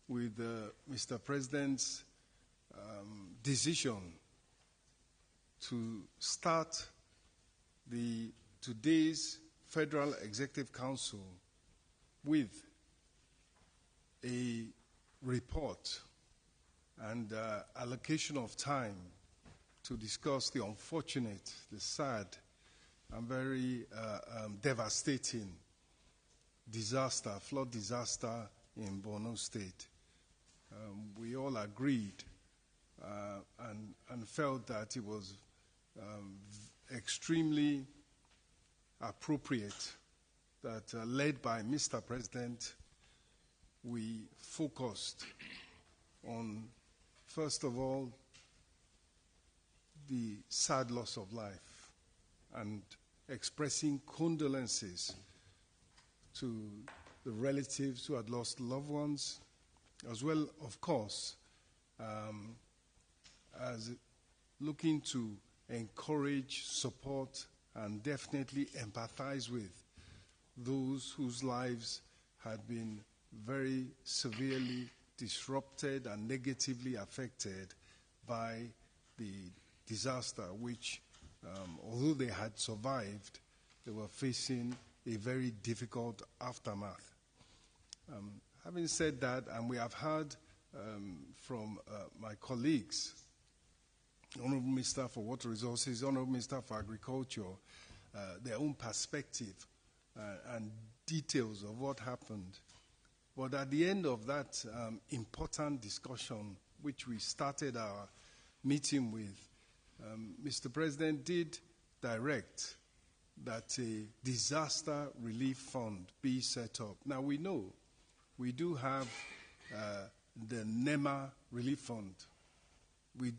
with Mr. President's decision to start today's Federal Executive Council with a report and allocation of time to discuss the unfortunate, the sad, and very devastating flood disaster in Borno State. We all agreed and felt that it was extremely appropriate that, led by Mr. President, we focused on, first of all, the sad loss of life and expressing condolences to the relatives who had lost loved ones, as well, of course, as looking to encourage, support, and definitely empathize with those whose lives had been very severely disrupted and negatively affected by the disaster, which, although they had survived, they were facing a very difficult aftermath. Having said that, and we have heard from my colleagues, Honorable Minister for Water Resources, Honorable Minister for Agriculture, their own perspective and details of what happened. But at the end of that important discussion, which we started our meeting with, Mr. President did direct that a disaster relief fund be set up. Now, we know we do have the NEMA relief fund. We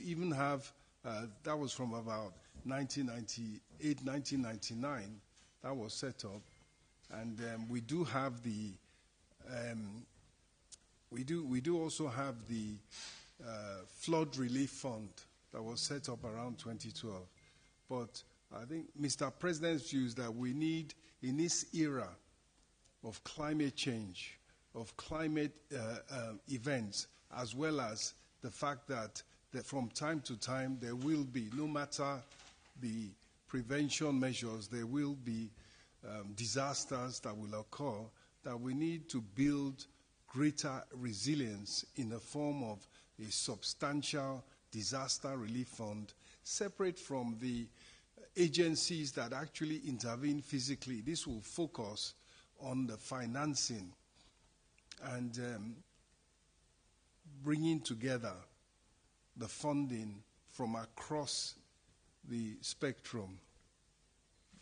even have, that was from about 1998, 1999, that was set up. And we do have the, we do also have the flood relief fund that was set up around 2012. But I think Mr. President's view is that we need, in this era of climate change, of climate events, as well as the fact that from time to time there will be, no matter the prevention measures, there will be disasters that will occur, that we need to build greater resilience in the form of a substantial disaster relief fund, separate from the agencies that actually intervene physically. This will focus on the financing and bringing together the funding from across the spectrum,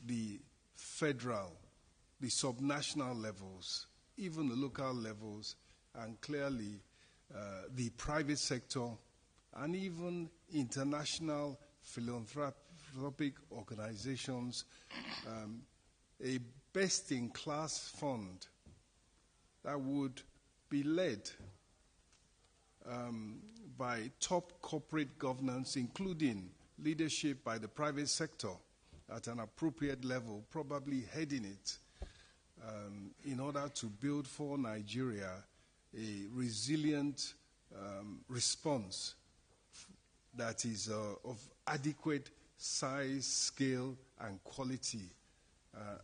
the federal, the subnational levels, even the local levels, and clearly the private sector, and even international philanthropic organizations, a best-in-class fund that would be led by top corporate governance, including leadership by the private sector at an appropriate level, probably heading it, in order to build for Nigeria a resilient response that is of adequate size, scale, and quality,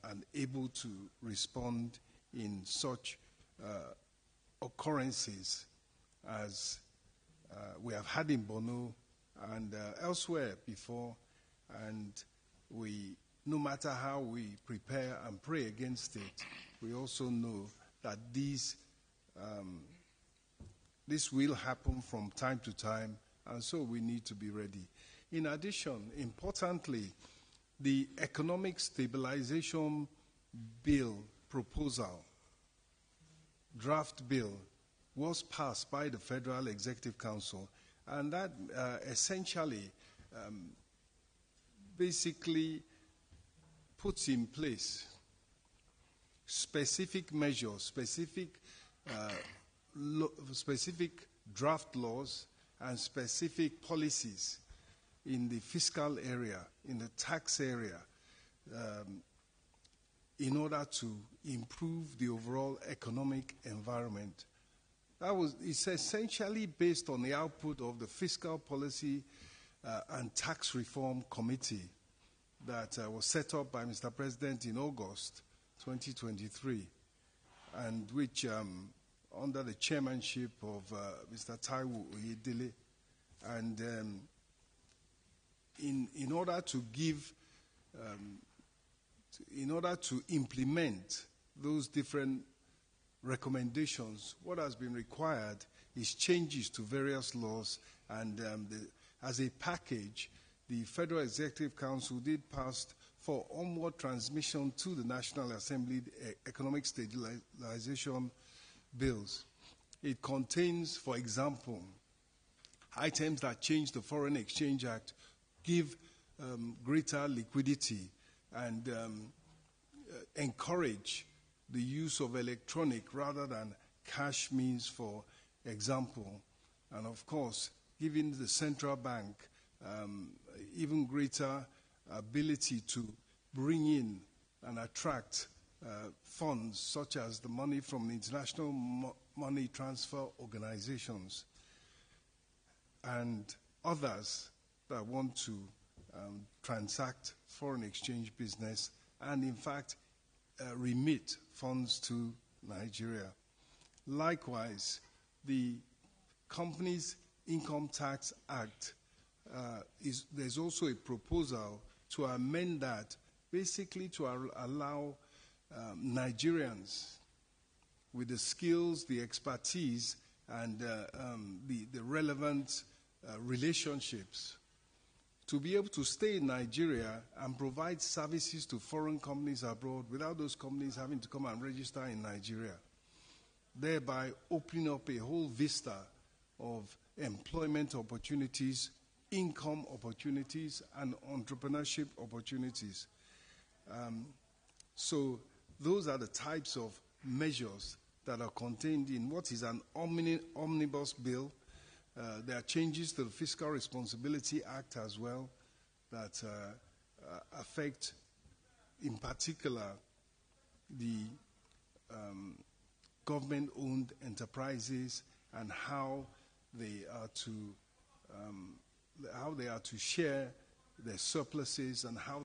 and able to respond in such occurrences as we have had in Borno and elsewhere before. And we, no matter how we prepare and pray against it, we also know that this will happen from time to time, and so we need to be ready. In addition, importantly, the Economic Stabilization Bill proposal, draft bill, was passed by the Federal Executive Council, and that essentially basically puts in place specific measures, specific draft laws and specific policies in the fiscal area, in the tax area, in order to improve the overall economic environment. It's essentially based on the output of the Fiscal Policy and Tax Reform Committee that was set up by Mr. President in August 2023, and which, under the chairmanship of Mr. Taiwo Oyedele, and in order to implement those different recommendations, what has been required is changes to various laws, and as a package, the Federal Executive Council did pass for onward transmission to the National Assembly economic stabilization bills. It contains, for example, items that change the Foreign Exchange Act, give greater liquidity, and encourage the use of electronic rather than cash means, for example. And of course, giving the central bank even greater ability to bring in and attract funds such as the money from the international money transfer organizations and others that want to transact foreign exchange business and, in fact, remit funds to Nigeria. Likewise, the Companies Income Tax Act, there's also a proposal to amend that, basically to allow Nigerians with the skills, the expertise, and the relevant relationships to be able to stay in Nigeria and provide services to foreign companies abroad without those companies having to come and register in Nigeria, thereby opening up a whole vista of employment opportunities, income opportunities, and entrepreneurship opportunities. So those are the types of measures that are contained in what is an omnibus bill. There are changes to the Fiscal Responsibility Act as well that affect, in particular, the government-owned enterprises and how they are to share their surpluses and how